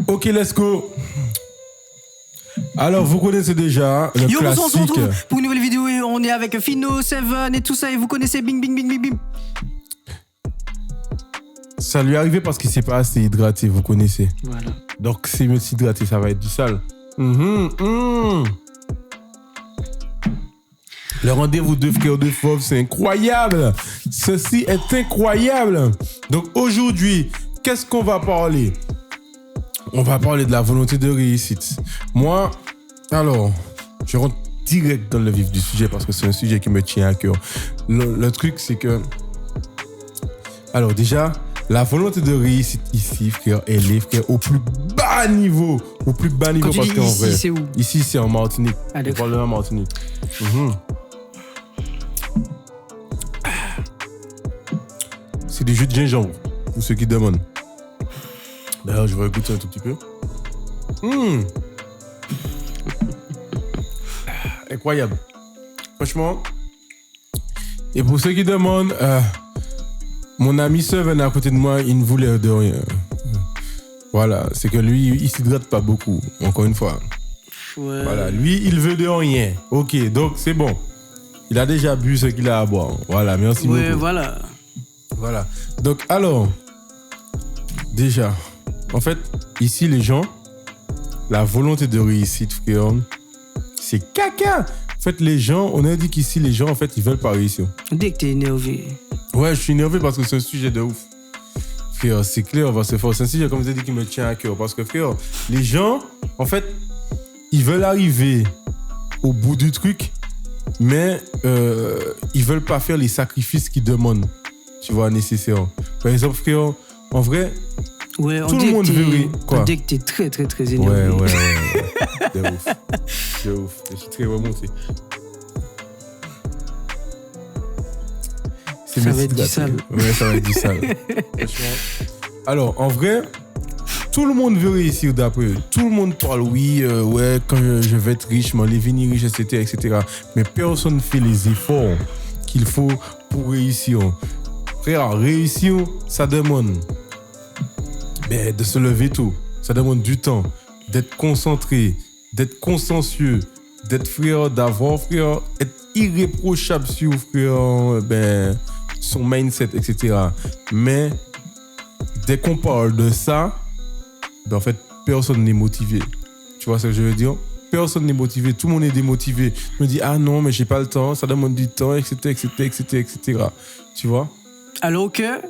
Ok, let's go. Alors, vous connaissez déjà le Yo, classique. on se retrouve pour une nouvelle vidéo et on est avec Fino, Seven et tout ça. Et vous connaissez Bing Bing Bing Bing Bing. Ça lui est arrivé parce qu'il s'est pas assez hydraté, vous connaissez. Voilà. Donc, s'il me s'hydrater, ça va être du sale. Le rendez-vous de frères de fauve, c'est incroyable. Ceci est incroyable. Donc, aujourd'hui, qu'est-ce qu'on va parler? On va parler de la volonté de réussite. Moi, alors, je rentre direct dans le vif du sujet parce que c'est un sujet qui me tient à cœur. Le truc, c'est que... Alors déjà, la volonté de réussite ici, frère, elle est, frère, au plus bas niveau. Au plus bas niveau. Quand tu dis ici, c'est où? Ici, c'est en Martinique. Ah, On parle de la Martinique. C'est du jus de gingembre, pour ceux qui demandent. D'ailleurs, je vais goûter un tout petit peu. Incroyable. Franchement. Et pour ceux qui demandent, mon ami Seven à côté de moi, il ne voulait de rien. Voilà, c'est que lui, il s'hydrate pas beaucoup, encore une fois. Ouais. Voilà, lui, il veut de rien. Ok, donc c'est bon. Il a déjà bu ce qu'il a à boire. Voilà, merci beaucoup. Ouais, voilà. Voilà. Donc, alors, déjà, en fait, ici, les gens, la volonté de réussite, frère, c'est caca. En fait, les gens, on a dit qu'ici, les gens, en fait, ils veulent pas réussir. Dès que t'es énervé. Ouais, je suis énervé parce que c'est un sujet de ouf. Frère, c'est clair, c'est fort. C'est un sujet, comme je dis, qui me tient à cœur. Parce que, frère, les gens, en fait, ils veulent arriver au bout du truc, mais ils veulent pas faire les sacrifices qu'ils demandent, tu vois, nécessaires. Par exemple, frère, en vrai, ouais, tout le monde veut... Quoi? Dès que t'es très, très, très énervé. Ouais. De ouf. De ouf. Je suis très remonté. Ça va être du sale. Ouais, ça va être du sale. Alors, en vrai, tout le monde veut réussir d'après eux. Tout le monde parle, oui, ouais, quand je vais être riche, m'en devenir riche, etc. Mais personne ne fait les efforts qu'il faut pour réussir. Frère, réussir, ça demande de se lever tôt. Ça demande du temps, d'être concentré, d'être consciencieux, d'être frère, d'avoir frère, être irréprochable sur frère, son mindset, etc. Mais dès qu'on parle de ça, en fait, personne n'est motivé. Tu vois ce que je veux dire? Personne n'est motivé, tout le monde est démotivé. Je me dis, ah non, mais j'ai pas le temps, ça demande du temps, etc. Tu vois? Alors que,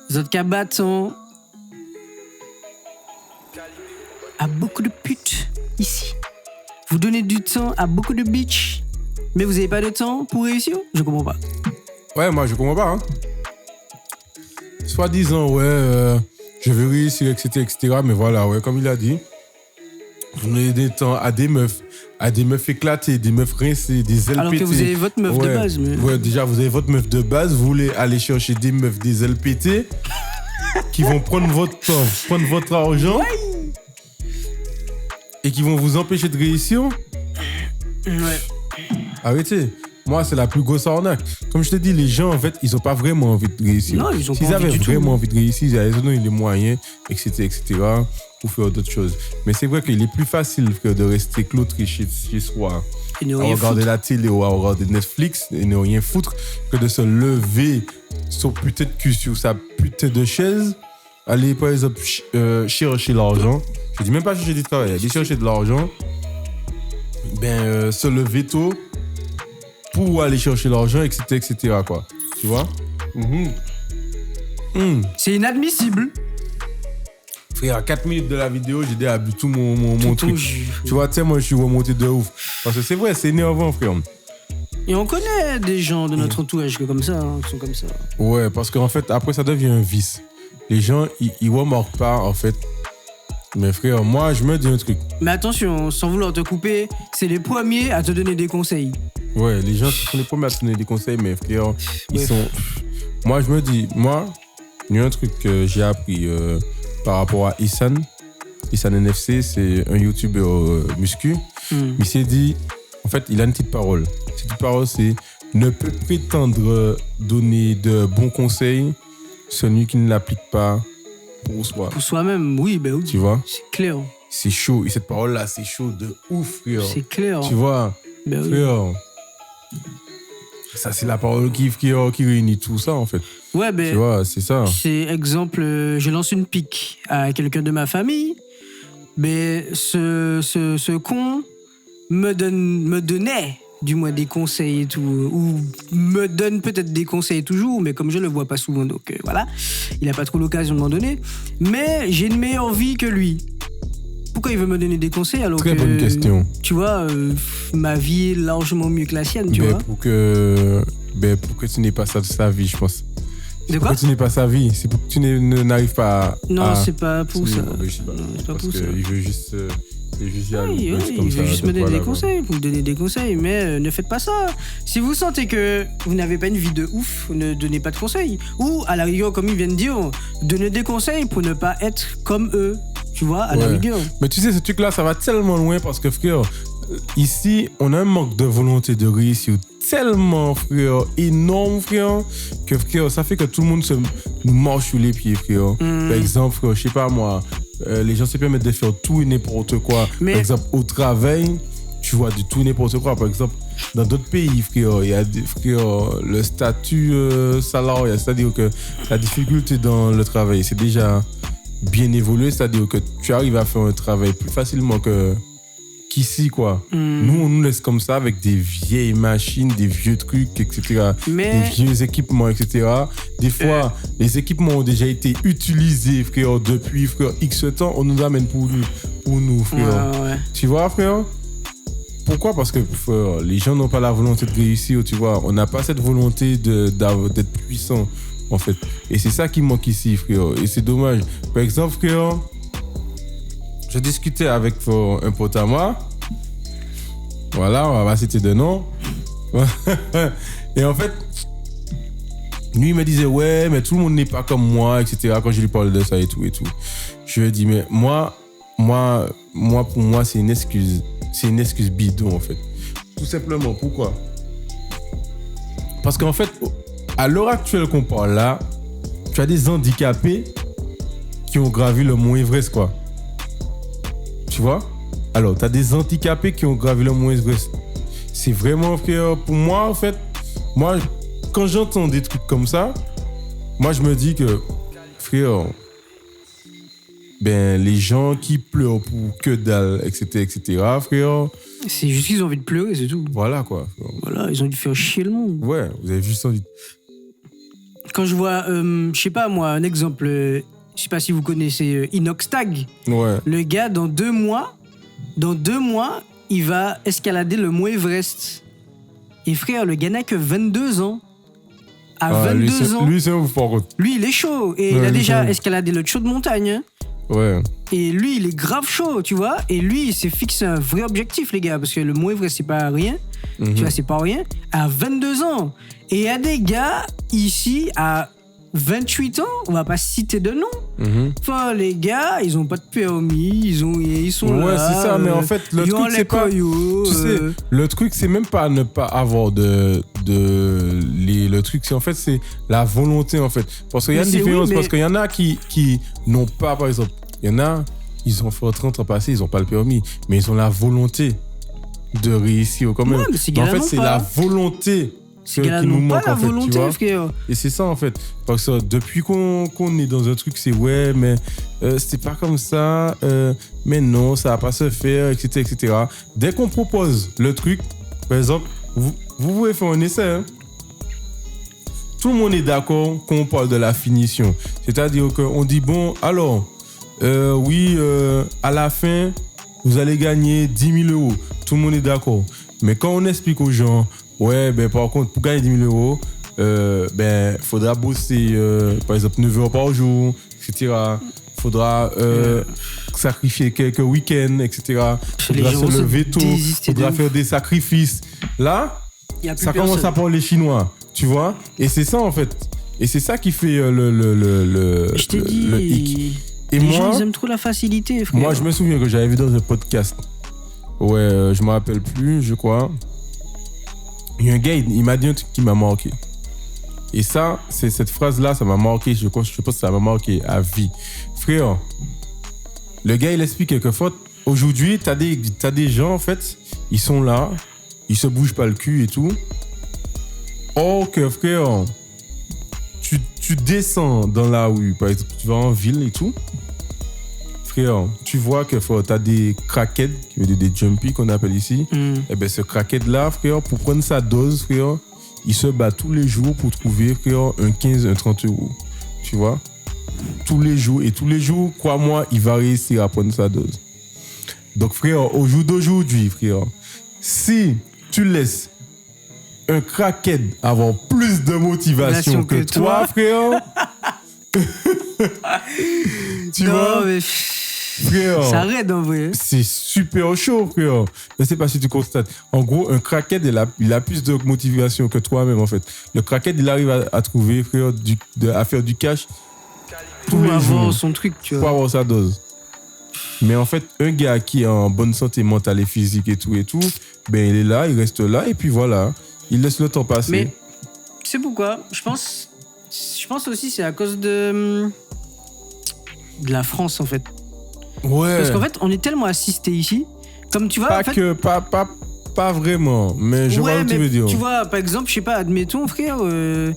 les autres cabattes sont à beaucoup de putes ici. Vous donnez du temps à beaucoup de bitches, mais vous avez pas de temps pour réussir? Je comprends pas. Ouais, moi je comprends pas. Hein. Soi-disant, ouais, je veux réussir, etc. Mais voilà, ouais, comme il a dit, vous donnez du temps à des meufs éclatées, des meufs rincées, des ailes pétées. Alors que vous avez votre meuf de base. Mais... Ouais, déjà, vous avez votre meuf de base, vous voulez aller chercher des meufs, des ailes pétées, qui vont prendre votre temps, prendre votre argent, et qui vont vous empêcher de réussir. Ouais. Arrêtez. Moi, c'est la plus grosse arnaque. Comme je te dis, les gens, en fait, ils n'ont pas vraiment envie de réussir. Non, ils ont S'ils pas envie avaient du vraiment tout. envie de réussir, ils allaient donner les moyens, etc., pour faire d'autres choses. Mais c'est vrai qu'il est plus facile, frère, de rester cloîtré chez soi, Et ne à rien regarder foutre. la télé ou à regarder Netflix et ne rien foutre, que de se lever son putain de cul sur sa putain de chaise, aller, par exemple, chercher l'argent. Je dis même pas chercher du travail, aller chercher de l'argent, se lever tôt, pour aller chercher l'argent, etc. quoi. Tu vois? C'est inadmissible. Frère, à 4 minutes de la vidéo, j'ai déjà bu tout mon truc. Tout. Tu vois, tu sais, moi, je suis remonté de ouf. Parce que c'est vrai, c'est énervant, frère. Et on connaît des gens de notre entourage qui sont comme ça. Ouais, parce qu'en fait, après, ça devient un vice. Les gens, ils remarquent pas, en fait. Mais frère, moi, je me dis un truc. Mais attention, sans vouloir te couper, c'est les premiers à te donner des conseils. Ouais, les gens sont les premiers à te donner des conseils, mais frère, ils Ouais. sont... Moi, je me dis, il y a un truc que j'ai appris par rapport à Issan. Issan NFC, c'est un YouTuber muscu. Il s'est dit, en fait, il a une petite parole. Cette petite parole, c'est ne peut prétendre donner de bons conseils celui qui ne l'applique pas pour soi. Pour soi-même, oui, ben oui. Tu vois? C'est clair. C'est chaud. Et cette parole-là, c'est chaud de ouf, frère. C'est clair. Tu vois? Ben oui. Frère. Ça, c'est la parole qui réunit tout ça, en fait. Ouais, ben. Tu vois, c'est ça. C'est exemple, je lance une pique à quelqu'un de ma famille. Mais ce con me donnait du moins des conseils et tout, ou me donne peut-être des conseils toujours, mais comme je le vois pas souvent, donc voilà, il a pas trop l'occasion de m'en donner. Mais j'ai une meilleure vie que lui. Pourquoi il veut me donner des conseils alors Très que, bonne question. Tu vois, ma vie est largement mieux que la sienne, tu vois. Pour que tu n'aies pas ça de sa vie, je pense. De quoi? Pour que tu n'aies pas sa vie, c'est pour que tu n'arrives pas à... Non, c'est pas pour ça. Non, c'est pas pour ça. Il veut juste... y aller Oui, comme il veut ça, juste de me donner quoi, des là, conseils, vous me donnez des conseils, mais ne faites pas ça. Si vous sentez que vous n'avez pas une vie de ouf, ne donnez pas de conseils. Ou, à la rigueur, comme ils viennent de dire, donnez des conseils pour ne pas être comme eux. Tu vois, à la rigueur. Mais tu sais, ce truc-là, ça va tellement loin parce que, frère, ici, on a un manque de volonté de réussir tellement, frère, énorme, frère, que, frère, ça fait que tout le monde nous marche sur les pieds, frère. Par exemple, frère, je sais pas moi, les gens se permettent de faire tout et n'importe quoi. Mais... Par exemple, au travail, tu vois du tout et n'importe quoi. Par exemple, dans d'autres pays, frère, il y a le statut salarial, c'est-à-dire que la difficulté dans le travail, c'est déjà bien évolué, c'est-à-dire que tu arrives à faire un travail plus facilement qu'ici, quoi. Nous, on nous laisse comme ça avec des vieilles machines, des vieux trucs, etc. Des vieux équipements, etc. Des fois, les équipements ont déjà été utilisés, frère, depuis, frère, X temps, on nous amène pour nous, frère. Ouais. Tu vois, frère? Pourquoi? Parce que frère, les gens n'ont pas la volonté de réussir, tu vois. On n'a pas cette volonté d'être puissant, en fait. Et c'est ça qui manque ici, frère. Et c'est dommage. Par exemple, frère, je discutais avec un pote à moi. Voilà, on va pas citer de nom. Et en fait, lui, il me disait, ouais, mais tout le monde n'est pas comme moi, etc. Quand je lui parle de ça et tout. Je lui ai dit, mais moi, pour moi, c'est une excuse. C'est une excuse bidon, en fait. Tout simplement, pourquoi? Parce qu'en fait, à l'heure actuelle qu'on parle là, tu as des handicapés qui ont gravi le mont Everest, quoi. Tu vois? Alors, tu as des handicapés qui ont gravi le mont Everest. C'est vraiment, frère, pour moi, en fait, moi, quand j'entends des trucs comme ça, moi, je me dis que, frère, les gens qui pleurent pour que dalle, etc., frère. C'est juste qu'ils ont envie de pleurer, c'est tout. Voilà, quoi. Voilà, ils ont dû faire chier le monde. Ouais, vous avez juste envie. Quand je vois, je sais pas moi, un exemple, je sais pas si vous connaissez Inoxtag. Ouais. Le gars, dans 2 mois, il va escalader le mont Everest. Et frère, le gars n'a que 22 ans. À 22 ans. Lui, c'est ouf, par contre. Lui, il est chaud. Et il a déjà escaladé le chaud de montagne. Hein. Ouais. Et lui, il est grave chaud, tu vois. Et lui, il s'est fixé un vrai objectif, les gars. Parce que le mont Everest, c'est pas rien. Tu vois, c'est pas rien. À 22 ans. Et il y a des gars ici, à 28 ans, on va pas citer de nom. Enfin, les gars, ils ont pas de permis, ils sont là. Ouais, c'est ça, mais en fait, le truc, c'est pas... Tu sais, le truc, c'est même pas ne pas avoir le truc, c'est en fait, c'est la volonté, en fait. Parce qu'il y a une différence, parce qu'il y en a qui n'ont pas, par exemple, il y en a, ils ont fait 30 ans passés, ils ont pas le permis, mais ils ont la volonté de réussir quand même. Ouais, mais en fait, c'est la volonté qui nous manque, en fait, volonté, tu vois. frère. Et c'est ça, en fait. Parce que depuis qu'on est dans un truc, c'est ouais, mais c'est pas comme ça, mais non, ça va pas se faire, etc. Dès qu'on propose le truc, par exemple, vous pouvez faire un essai, hein. Tout le monde est d'accord quand on parle de la finition. C'est-à-dire qu'on dit, bon, alors, oui, à la fin, vous allez gagner 10 000 euros. Tout le monde est d'accord. Mais quand on explique aux gens, ouais, par contre, pour gagner 10 000 euros, faudra bosser, par exemple, 9 heures par jour, etc. Faudra sacrifier quelques week-ends, etc. Faudra se lever tôt, faudra faire des sacrifices. Là, ça commence à parler chinois, tu vois. Et c'est ça, en fait. Et c'est ça qui fait je t'ai dit, le hic. Et les moi, gens, ils aiment trop la facilité, frère. Moi, je me souviens que j'avais vu dans un podcast. Ouais, je me rappelle plus, je crois. Il y a un gars, il m'a dit un truc qui m'a marqué. Et ça, c'est cette phrase-là, ça m'a marqué. Je pense que ça m'a marqué à vie. frère, le gars, il explique quelquefois, aujourd'hui, t'as des gens, en fait, ils sont là, ils se bougent pas le cul et tout. Or que, frère, tu descends dans la rue, par exemple, tu vas en ville et tout. Frère, tu vois que t'as des crackheads, qui veut dire des jumpies qu'on appelle ici. Et ben ce crackhead-là, frère, pour prendre sa dose, frère, il se bat tous les jours pour trouver, frère, un 15, un 30 euros. Tu vois? Tous les jours. Et tous les jours, crois-moi, il va réussir à prendre sa dose. Donc, frère, au jour d'aujourd'hui, frère, si tu laisses un crackhead avoir plus de motivation que toi, frère, tu vois? Mais... Frère, ça arrête en vrai. C'est super chaud, frère. Je ne sais pas si tu constates. En gros, un crackhead, il a plus de motivation que toi-même, en fait. Le crackhead, il arrive à trouver, frère, à faire du cash tous les jours. Pour avoir son truc, tu vois. Pour avoir sa dose. Mais en fait, un gars qui est en bonne santé mentale et physique et tout, ben il est là, il reste là, et puis voilà. Il laisse le temps passer. Mais tu sais pourquoi? Je pense aussi c'est à cause de la France, en fait. Ouais. Parce qu'en fait, on est tellement assistés ici. Comme tu vois. Pas vraiment, mais je vois ce que tu veux dire. Tu vois, par exemple, je sais pas, admettons, frère, je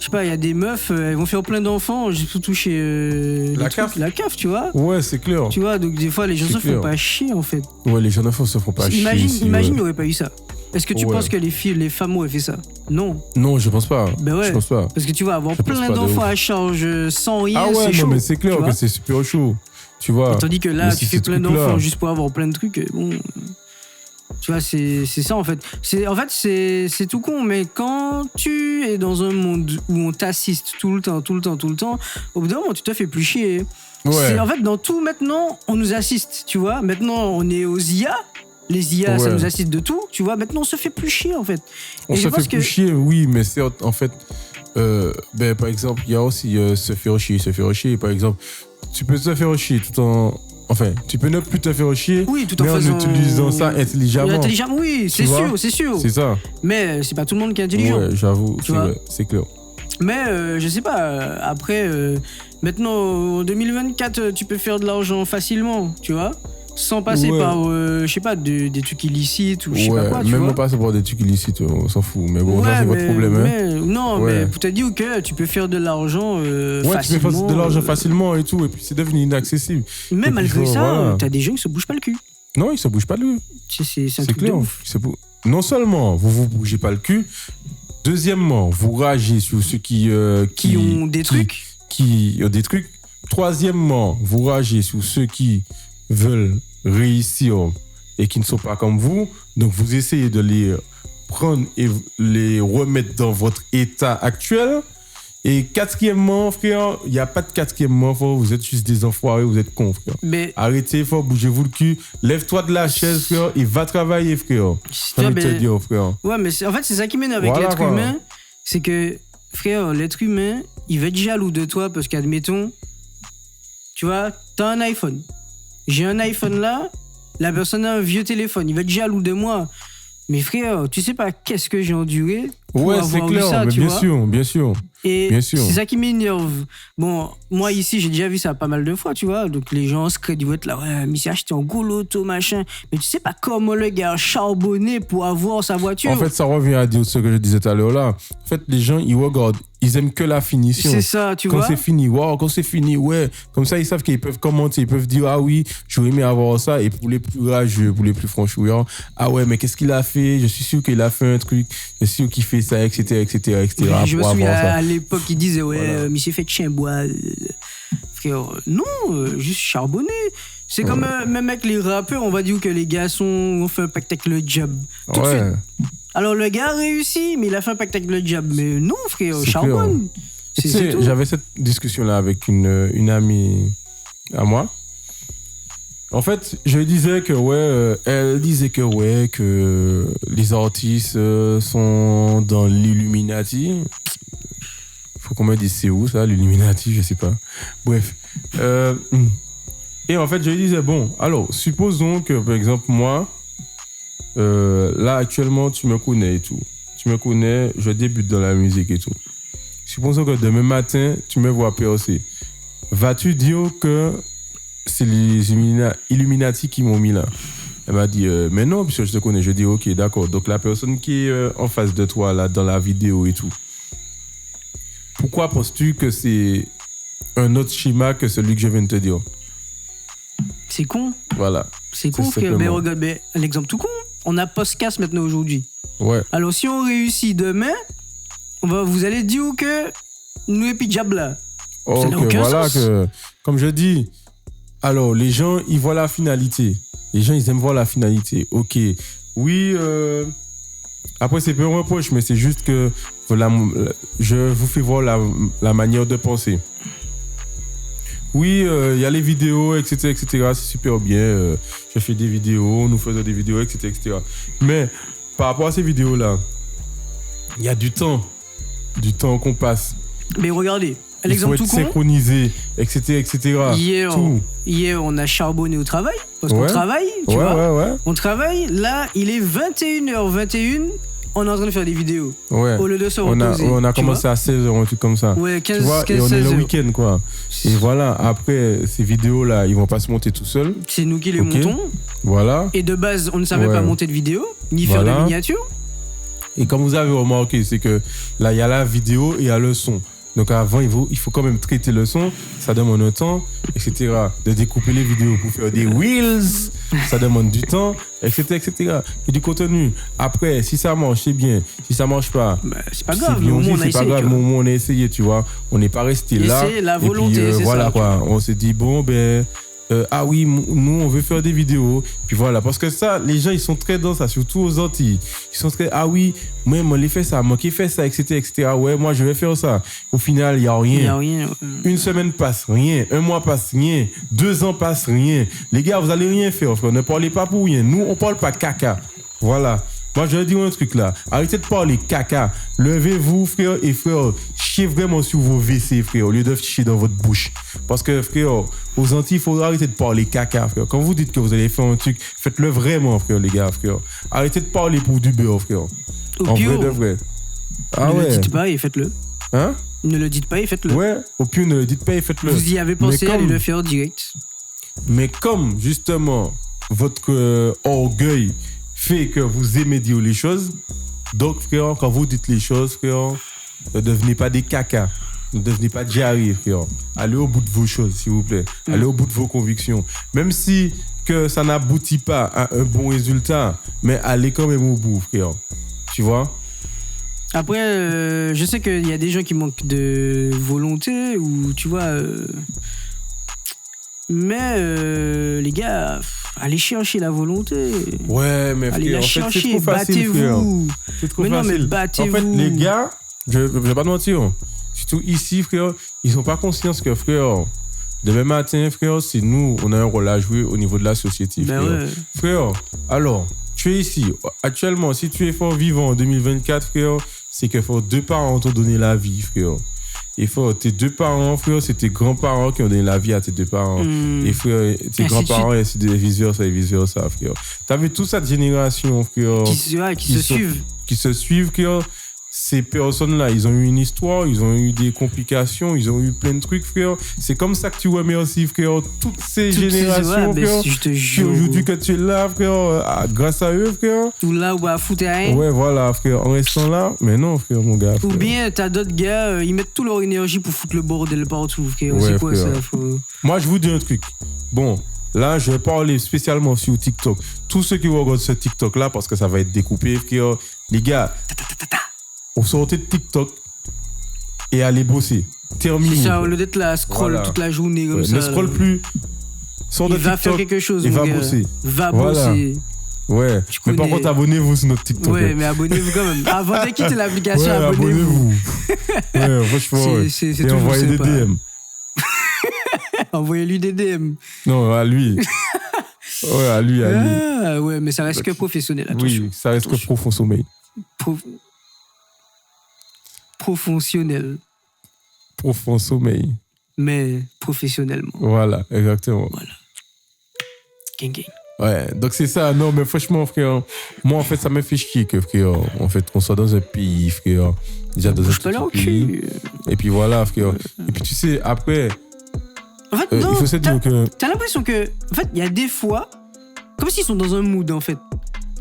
sais pas, il y a des meufs, elles vont faire plein d'enfants juste pour toucher la CAF, tu vois. Ouais, c'est clair. Tu vois, donc des fois, les gens se font pas chier, en fait. Ouais, les jeunes enfants se font pas chier. Imagine, il n'y aurait pas eu ça. Est-ce que tu penses que les femmes auraient fait ça? Non. Non, je pense pas. Ben ouais. Je pense pas. Parce que tu vas avoir plein d'enfants à charge sans rien, c'est chaud. Ah ouais, non, mais c'est clair que c'est super chaud. Tu vois. Et tandis que là, tu fais plein d'enfants juste pour avoir plein de trucs. Bon, tu vois, c'est ça en fait. C'est tout con, mais quand tu es dans un monde où on t'assiste tout le temps, au bout d'un moment, tu te fais plus chier. Ouais. En fait, dans tout maintenant, on nous assiste, tu vois. Maintenant, on est aux IA. Les IA, ça nous assiste de tout, tu vois. Maintenant, on se fait plus chier en fait. On se fait plus chier, oui, mais c'est en fait. Par exemple, il y a aussi se faire chier. Par exemple, tu peux te faire chier tout en... Enfin, tu peux ne plus te faire chier, mais en utilisant ça intelligemment. Oui, c'est sûr. C'est ça. Mais c'est pas tout le monde qui est intelligent. Ouais, j'avoue, c'est clair. Mais je sais pas, après, maintenant, en 2024, tu peux faire de l'argent facilement, tu vois, sans passer par, je sais pas, des trucs illicites ou je sais pas quoi, tu vois. Même pas par des trucs illicites, on s'en fout. Mais bon, ça, c'est votre problème. Mais pour te dire que tu peux faire de l'argent facilement. Tu peux faire de l'argent facilement et tout, et puis c'est devenu inaccessible. Mais malgré ça, t'as des gens qui se bougent pas le cul. Non, ils se bougent pas le cul. C'est un truc clair. De ouf. Non seulement vous bougez pas le cul, deuxièmement, vous ragez sur ceux qui ont des trucs. Qui ont des trucs. Troisièmement, vous ragez sur ceux qui veulent réussir et qui ne sont pas comme vous. Donc, vous essayez de les prendre et les remettre dans votre état actuel. Et quatrièmement, frère, il n'y a pas de quatrièmement, frère, vous êtes juste des enfoirés, vous êtes cons, frère. Mais... Arrêtez, frère, bougez-vous le cul, lève-toi de la chaise, frère, et va travailler, frère. Frère. Ouais, mais en fait, c'est ça qui m'énerve avec l'être humain, c'est que, frère, l'être humain, il va être jaloux de toi parce qu'admettons, tu vois, t'as un iPhone. J'ai un iPhone là, la personne a un vieux téléphone, il va être jaloux de moi. Mais frère, tu sais pas qu'est-ce que j'ai enduré pour avoir vu ça, tu vois. Bien sûr. Et c'est ça qui m'énerve. Bon, moi ici, j'ai déjà vu ça pas mal de fois, tu vois. Donc les gens se créent du vote là, ouais, mais c'est acheté en gros loto, machin. Mais tu sais pas comment le gars a charbonné pour avoir sa voiture. En fait, ça revient à dire ce que je disais tout à l'heure là. En fait, les gens, ils regardent, ils aiment que la finition. C'est ça, tu vois. Quand c'est fini, ouais. Comme ça, ils savent qu'ils peuvent commenter, ils peuvent dire, ah oui, j'aurais aimé avoir ça. Et pour les plus rageux, pour les plus franchouillards, ah ouais, mais qu'est-ce qu'il a fait? Je suis sûr qu'il a fait un truc, je suis sûr qu'il fait ça, etc. Je me souviens à l'époque, ils disaient, ouais, mais c'est fait de chien bois. Frère, non, juste charbonner. C'est comme même avec les rappeurs, on va dire que les gars ont fait un pacte avec le job. Tout de suite. Alors le gars a réussi, mais il a fait un pacte avec le job. Mais non, frère, charbonne. C'est tout. J'avais cette discussion-là avec une amie à moi. En fait, je disais que elle disait que les artistes sont dans l'Illuminati. Faut qu'on me dise c'est où ça, l'Illuminati, je sais pas. Bref. Et en fait, je lui disais, bon, alors, supposons que, par exemple, moi, là, actuellement, tu me connais et tout. Tu me connais, je débute dans la musique et tout. Supposons que demain matin, tu me vois percer. vas-tu dire que c'est les Illuminati qui m'ont mis là? Elle m'a dit, mais non, puisque je te connais. Je dis, ok, d'accord. Donc la personne qui est en face de toi, là, dans la vidéo et tout, pourquoi penses-tu que c'est un autre schéma que celui que je viens de te dire? C'est con. Voilà. C'est con, frère. Mais regarde, un exemple tout con. On a podcast maintenant aujourd'hui. Ouais. Alors, si on réussit demain, vous allez dire que nous et puis Diabla. Oh, ça n'a aucun voilà sens. que, comme je dis, alors les gens, ils voient la finalité. Les gens, ils aiment voir la finalité. Ok. Oui, après, c'est pas un reproche, mais c'est juste que je vous fais voir la manière de penser. Oui, il y a les vidéos, etc., etc. C'est super bien. Je fais des vidéos, nous faisons des vidéos, etc., etc. Mais par rapport à ces vidéos-là, il y a du temps qu'on passe. Mais regardez, Il faut l'exemple être tout con. synchronisé, etc., etc. Hier, on a charbonné au travail. Parce qu'on travaille, tu vois. Ouais. On travaille. Là, il est 21h21. On est en train de faire des vidéos. Ouais. Au lieu de se reposer. On a commencé à 16h, un truc comme ça. Ouais, 15, tu vois, 15 et on est 16 le heures. week-end, quoi. Et voilà, après, ces vidéos-là, ils vont pas se monter tout seuls. C'est nous qui les Ok. montons. Voilà. Et de base, on ne savait Ouais. pas monter de vidéo, ni faire Voilà. de miniatures. Et comme vous avez remarqué, c'est que là, il y a la vidéo et il y a le son. Donc avant, il faut quand même traiter le son. Ça demande un temps, etc. De découper les vidéos pour faire des reels, ça demande du temps, etc., etc. Et du contenu. Après, si ça marche, c'est bien. Si ça marche pas, Bah, c'est pas c'est grave, bien au aussi, moins on a c'est pas essayé. grave. tu vois. Au moins, on a essayé, tu vois. On n'est pas resté Et là. c'est la Et puis, volonté, c'est voilà ça, quoi. On s'est dit bon ben. Ah oui, nous on veut faire des vidéos. Puis voilà, parce que ça, les gens ils sont très dans ça, surtout aux Antilles. Ils sont très, ah oui, moi on les fait ça, moi qui fait ça, etc., etc. Ouais, moi je vais faire ça. Au final, il n'y a rien. Il n'y a rien. Une semaine passe, rien. Un mois passe, rien. 2 ans passe, rien. Les gars, vous allez rien faire, frère. Ne parlez pas pour rien. Nous, on parle pas caca. Voilà. Moi, je vais dire un truc là. Arrêtez de parler caca. Levez-vous, frère, et frère, chiez vraiment sur vos WC, frère, au lieu de chier dans votre bouche. Parce que, frère, aux Antilles, il faut arrêter de parler caca, frère. Quand vous dites que vous allez faire un truc, faites-le vraiment, frère, les gars, frère. Arrêtez de parler pour du beurre, frère. Au En pire, vrai de vrai. Ah ne ouais. le dites pas et faites-le. Hein? Ne le dites pas et faites-le. Ouais, au pire, ne le dites pas et faites-le. Vous y avez pensé, Mais allez comme- le faire direct. Mais comme, justement, votre orgueil fait que vous aimez dire les choses, donc, frère, quand vous dites les choses, frère, ne devenez pas des caca. Ne devenez pas diarrhée, frère. Allez au bout de vos choses, s'il vous plaît. Allez au bout de vos convictions. Même si que ça n'aboutit pas à un bon résultat, mais allez quand même au bout, frère. Tu vois? Après, je sais qu'il y a des gens qui manquent de volonté ou tu vois. Mais les gars, allez chercher la volonté. Ouais, mais Allez la frère, en fait, c'est chercher, trop facile, frère. battez-vous. C'est trop Mais non, mais facile. battez-vous. En fait, les gars, je vais pas te mentir, surtout ici, frère, ils sont pas conscients que, frère, demain matin, frère, c'est nous, on a un rôle à jouer au niveau de la société, Ben frère. ouais. Frère, alors, tu es ici. Actuellement, si tu es fort vivant en 2024, frère, c'est que frère, 2 parents t'ont donné la vie, frère. Et frère, tes 2 parents, frère, c'est tes grands-parents qui ont donné la vie à tes 2 parents. Et frère, tes de grands-parents, et c'est vice-versa, et vice-versa, frère. T'as vu toute cette génération, frère, Qui se suivent. qui se suivent, frère. Ces personnes-là, ils ont eu une histoire, ils ont eu des complications, ils ont eu plein de trucs, frère. C'est comme ça que tu remercies, frère, toutes ces générations, ouais, frère. je te Qui jure. aujourd'hui que tu es là, frère, grâce à eux, frère. Tout là où à foutre à rien. Ouais, voilà, frère, en restant là. Mais non, frère, mon gars. Ou frère. bien t'as d'autres gars, ils mettent toute leur énergie pour foutre le bordel partout. Frère. Ouais, C'est quoi frère. ça faut... Moi, je vous dis un truc. Bon, là, je vais parler spécialement sur TikTok. Tous ceux qui regardent ce TikTok-là, parce que ça va être découpé, frère, les gars, on sortez de TikTok et allez bosser. Terminez. C'est ça, au lieu d'être là, scroll Voilà. toute la journée comme Ouais, ça. ne scroll plus. Sors de Il va faire TikTok quelque chose, et mon va gars. bosser. Va Voilà. bosser. Ouais. Tu Mais par connais. contre, abonnez-vous sur notre TikTok. Ouais, mais abonnez-vous quand même. Avant de quitter l'application, Ouais, abonnez-vous. Ouais, franchement, ouais. C'est Et toujours envoyez des sympa. DM. Envoyez-lui des DM. Non, à lui. Ouais, à lui. Ah, ouais, mais ça reste que professionnel. Attention. Oui, ça reste que Attention. profond sommeil. Professionnel, Profond sommeil. mais professionnellement. Voilà, exactement. Gang, gang. Ouais, donc c'est ça. Non, mais franchement, frère, moi, en fait, ça me fait chier que, frère, en fait, qu'on soit dans un pays, frère, déjà dans un Bouge pas petit leur pays. cul. Et puis voilà, frère. Et puis tu sais, après, En fait, il non, faut se dire que... t'as l'impression que, en fait, il y a des fois, comme s'ils sont dans un mood, en fait.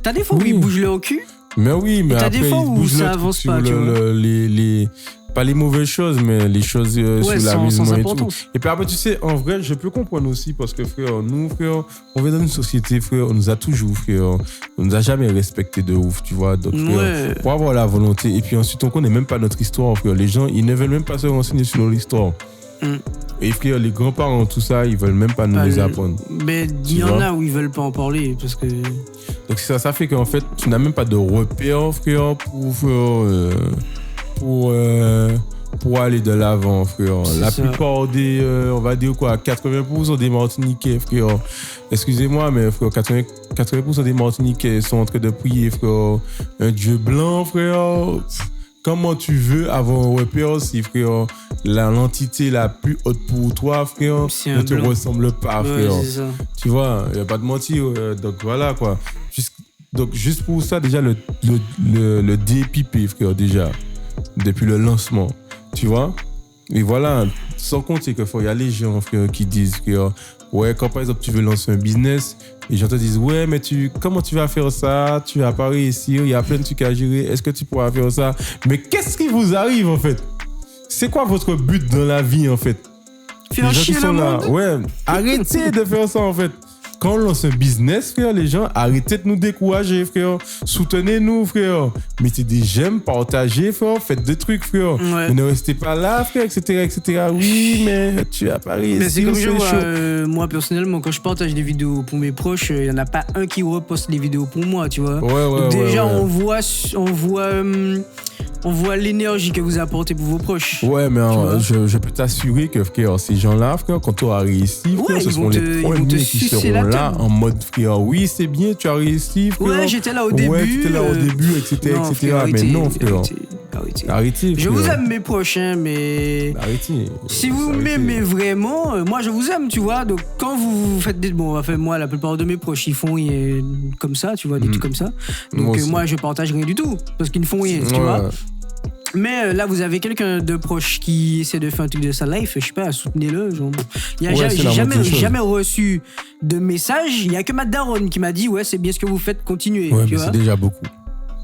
T'as des fois où Oui. ils bougent leur cul. Mais oui, mais t'as après, des fois ils où bougent ça le truc avance sur pas, tu vois. pas les mauvaises choses, mais les choses sur sans l'amusement et tout. importance. Et puis après, tu sais, en vrai, je peux comprendre aussi parce que, frère, nous, frère, on vient dans une société, frère, on nous a toujours, frère, on nous a jamais respecté de ouf, tu vois. Donc, frère, Ouais. pour avoir la volonté, et puis ensuite, on connaît même pas notre histoire, frère. Les gens, ils ne veulent même pas se renseigner sur notre histoire. Et frère, les grands-parents, tout ça, ils veulent même pas nous les apprendre. Mais il y en a où ils veulent pas en parler parce que. Donc ça fait qu'en fait, tu n'as même pas de repère, frère, pour aller de l'avant, frère. La plupart des, on va dire quoi, 80% des Martiniquais, frère. Excusez-moi, mais frère, 80% des Martiniquais sont en train de prier, frère, un Dieu blanc, frère. Comment tu veux avoir un repère si, frère, l'entité la plus haute pour toi, frère, ne te ressemble pas, frère. Ouais, c'est ça. Tu vois, il n'y a pas de mentir. Donc voilà, quoi. Donc juste pour ça, déjà, le dépipé, frère, déjà, depuis le lancement. Tu vois? Et voilà, sans compter qu'il y a les gens, frère, qui disent, frère, ouais, quand par exemple tu veux lancer un business, les gens te disent, ouais, mais comment tu vas faire ça? Tu vas pas réussir, il y a plein de trucs à gérer, est-ce que tu pourras faire ça? Mais qu'est-ce qui vous arrive, en fait? C'est quoi votre but dans la vie, en fait? Faire chier le monde? Ouais, arrêtez de faire ça, en fait. Quand on lance un business, frère, les gens, arrêtez de nous décourager, frère. Soutenez-nous, frère. Mettez des j'aime, partagez, frère. Faites des trucs, frère. Ouais. Mais ne restez pas là, frère, etc., etc. Oui, mais tu as pas réussi. Mais c'est comme je vois, moi, personnellement, quand je partage des vidéos pour mes proches, il n'y en a pas un qui reposte les vidéos pour moi, tu vois. Ouais, déjà, on voit l'énergie que vous apportez pour vos proches. Ouais, mais je peux t'assurer que, frère, ces gens-là, frère, quand tu auras réussi, frère, ce seront les premiers qui seront là en mode, frère, oui, c'est bien, tu as réussi, frère. Ouais, j'étais là au début. Ouais, tu étais là au début, etc., non, etc. Frère, mais non, frère. Arrêtez, je vous aime, mes proches, hein, mais. Arrêtez. Si vous m'aimez vraiment, moi je vous aime, tu vois. Donc quand vous faites des. Bon, enfin, moi, la plupart de mes proches, ils font rien comme ça, tu vois, des trucs comme ça. Donc moi, je partage rien du tout, parce qu'ils ne font rien, tu vois. Mais là, vous avez quelqu'un de proche qui essaie de faire un truc de sa life, je sais pas, soutenez-le. Genre. J'ai jamais reçu de message. Il y a que ma daronne qui m'a dit, ouais, c'est bien ce que vous faites, continuez. Ouais, tu mais vois. c'est déjà beaucoup.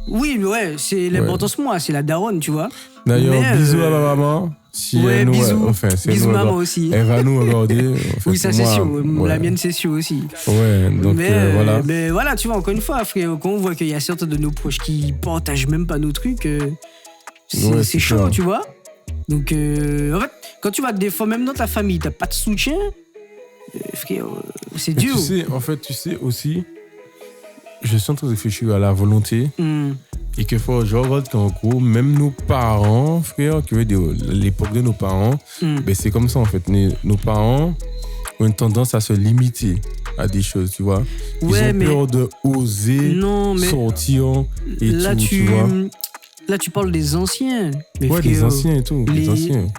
Oui, ouais, c'est l'importance pour moi, c'est la daronne, tu vois. D'ailleurs, bisous à ma maman. Si ouais, bisous. Bisous maman regarde, aussi. Elle va nous regarder. Oui, ça c'est sûr. La mienne c'est sûr aussi. Ouais, donc voilà. Mais voilà, tu vois, encore une fois, frère, quand on voit qu'il y a certains de nos proches qui partagent même pas nos trucs, c'est chaud, clair. Tu vois. Donc, en fait, quand tu vas des fois, même dans ta famille, t'as pas de soutien, frère, c'est dur. Tu sais aussi, je suis en train de réfléchir à la volonté. Et que faut, je regarde qu'en gros, même nos parents, frère, qui veut dire l'époque de nos parents, ben c'est comme ça en fait. Nos parents ont une tendance à se limiter à des choses, tu vois. Ils ont peur de oser sortir et là, tout, tu vois. Là, tu parles des anciens. Mais ouais, des anciens et tout.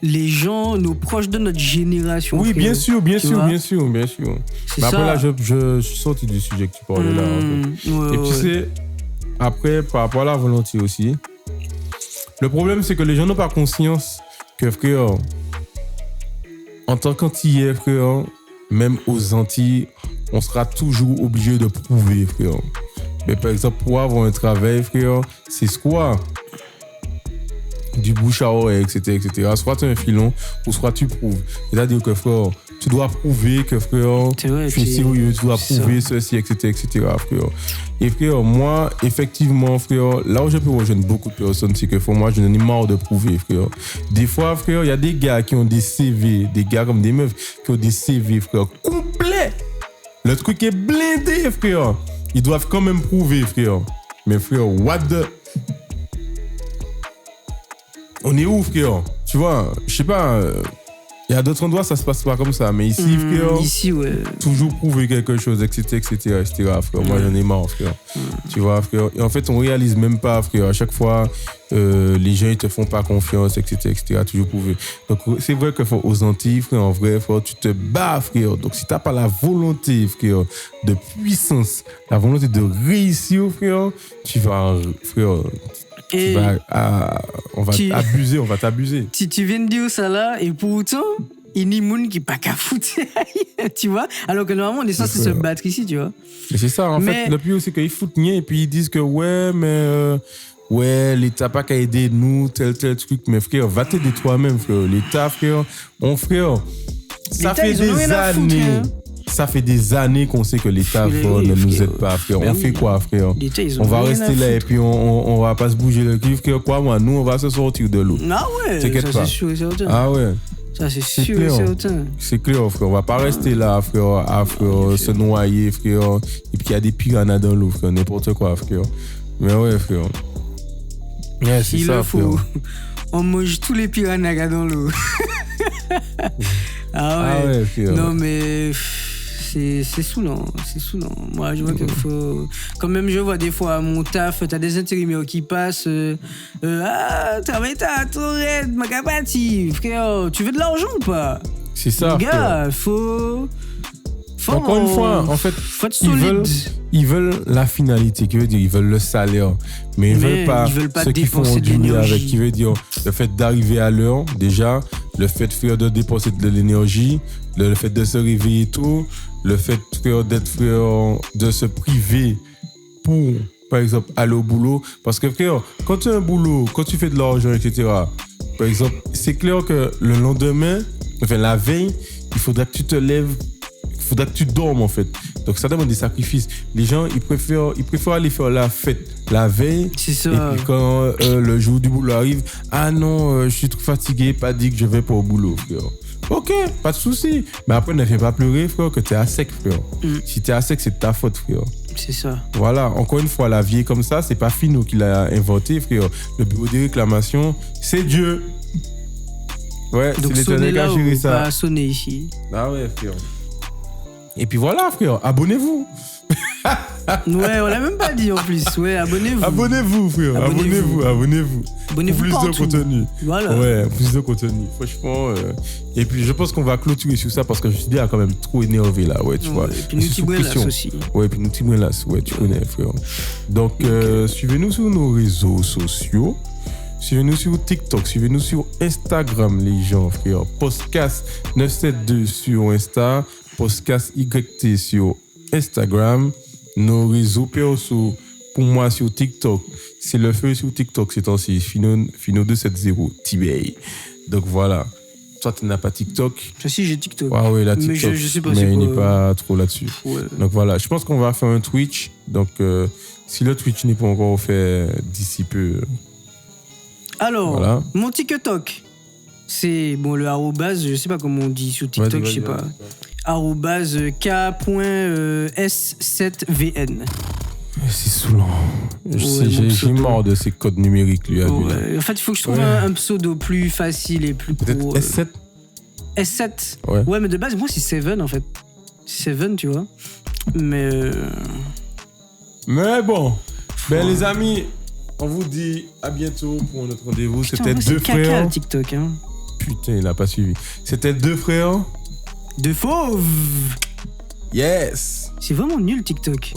Les gens, nos proches de notre génération. Oui, bien sûr. Mais après, ça. là, je suis sorti du sujet que tu parlais là. Et puis, tu sais, après, par rapport à la volonté aussi, le problème, c'est que les gens n'ont pas conscience que, frère, en tant qu'Antillais, frère, même aux Antilles, on sera toujours obligé de prouver, frère. Mais par exemple, pour avoir un travail, frère, c'est quoi? Du bouche à oreille, etc., etc. Soit tu es un filon, ou soit tu prouves. C'est-à-dire que, frère, tu dois prouver que, frère, tu es sérieux, tu dois prouver ceci, etc., etc., frère. Et frère, moi, effectivement, frère, là où je peux rejoindre beaucoup de personnes, c'est que, pour moi, je n'en ai marre de prouver, frère. Des fois, frère, il y a des gars qui ont des CV, des gars comme des meufs qui ont des CV, frère, complets. Le truc est blindé, frère. Ils doivent quand même prouver, frère. Mais frère, what the... On est où, frère? Tu vois, je sais pas... Il y a d'autres endroits, ça se passe pas comme ça. Mais ici, frère... Ici, ouais. Toujours prouver quelque chose, etc., frère. Moi, j'en ai marre, frère. Tu vois, frère. Et en fait, on réalise même pas, frère. À chaque fois, les gens, ils te font pas confiance, etc., Toujours prouver. Donc, c'est vrai que aux Antilles, frère, en vrai, frère, tu te bats, frère. Donc, si t'as pas la volonté, frère, de puissance, la volonté de réussir, frère, tu vas, frère... on va t'abuser. Tu viens de dire ça là, et pourtant, il n'y a moun qui pas qu'à foutre. Tu vois? Alors que normalement, on est censé se battre ici, tu vois. Mais c'est ça, en fait. Le plus, c'est qu'ils foutent rien et puis ils disent que ouais, mais ouais, l'État pas qu'à aider nous, tel truc. Mais frère, va t'aider toi-même, frère. L'État, frère, mon frère, ça fait des années. Ça fait des années qu'on sait que l'État ne nous aide pas, frère. On fait quoi, frère? On va rester là et puis on va pas se bouger le cul, frère. Quoi, moi, nous, on va se sortir de l'eau. Ah ouais, t'inquiète ça pas. c'est sûr et certain. Ah ouais. Ça c'est sûr et certain. C'est clair, frère. On va pas rester là, frère, à frère, se noyer, frère. Et puis il y a des piranhas dans l'eau, frère. N'importe quoi, frère. Mais ouais, frère. Ouais, c'est ça, frère. On mange tous les piranhas dans l'eau. Ah ouais, frère. Non, mais c'est saoulant. Moi, je vois qu'il faut. Quand même, je vois des fois à mon taf, t'as des intérimaires qui passent. Travaille ta tourette, ma capati. Frère, tu veux de l'argent ou pas? C'est ça. Les gars, faut. Encore une fois, en fait, ils veulent la finalité, qui veut dire ils veulent le salaire, mais ils veulent pas ce qu'ils font du mieux avec, qui veut dire le fait d'arriver à l'heure, déjà, le fait de dépenser de l'énergie, le fait de se réveiller tôt, le fait de se priver pour, par exemple, aller au boulot. Parce que frère, quand tu as un boulot, quand tu fais de l'argent, etc., par exemple, c'est clair que le lendemain, enfin la veille, il faudra que tu te lèves. Il faudra que tu dormes en fait. Donc ça demande des sacrifices. Les gens, ils préfèrent aller faire la fête la veille. C'est ça. Et puis quand le jour du boulot arrive, ah non, je suis trop fatigué, pas dit que je vais pas au boulot, frère. Ok, pas de souci. Mais après, ne fais pas pleurer, frère, que t'es à sec, frère. Si t'es à sec, c'est de ta faute, frère. C'est ça. Voilà, encore une fois, la vie est comme ça. C'est pas Fino qui l'a inventé, frère. Le bureau des réclamations, c'est Dieu. Ouais, donc c'est l'Éternel qui a géré ça. Pas sonner ici. Ah ouais, frère. Et puis voilà, frère, abonnez-vous. Ouais, on l'a même pas dit en plus. Ouais, abonnez-vous. Abonnez-vous, frère. Abonnez-vous. Abonnez-vous pour plus de contenu. Voilà. Ouais, plus de contenu. Franchement. Et puis je pense qu'on va clôturer sur ça parce que je suis déjà quand même trop énervé là. Ouais, tu vois. Et puis nous Tibouelas aussi. Ouais, et puis nous Tibouelas. Ouais, tu connais, frère. Donc, suivez-nous sur nos réseaux sociaux. Suivez-nous sur TikTok, suivez-nous sur Instagram, les gens, frère. Podcast 972 sur Insta, Podcast YT sur Instagram. Nos réseaux perso, pour moi, sur TikTok, c'est le feu sur TikTok, c'est aussi Fino270 Tibet. Donc voilà. Toi, tu n'as pas TikTok. Si, j'ai TikTok. Ah oui, la TikTok. Mais je sais pas mais il n'est pas trop là-dessus. Ouais. Donc voilà, je pense qu'on va faire un Twitch. Donc si le Twitch n'est pas encore fait d'ici peu. Alors, voilà. Mon TikTok, c'est bon, le arrobase, je sais pas comment on dit sur TikTok, je sais pas. Arrobase K.S7VN. C'est saoulant. J'ai marre de ces codes numériques, lui. Ouais. En fait, il faut que je trouve un pseudo plus facile et plus peut-être pro. S7 S7 ouais. Ouais, mais de base, moi, c'est Seven, en fait. Seven, tu vois. Mais bon. Ben, les amis, on vous dit à bientôt pour notre rendez-vous. Putain, c'était deux frères. Caca, TikTok, hein. Putain, il n'a pas suivi. C'était deux frères. De fauves. Yes. C'est vraiment nul, TikTok.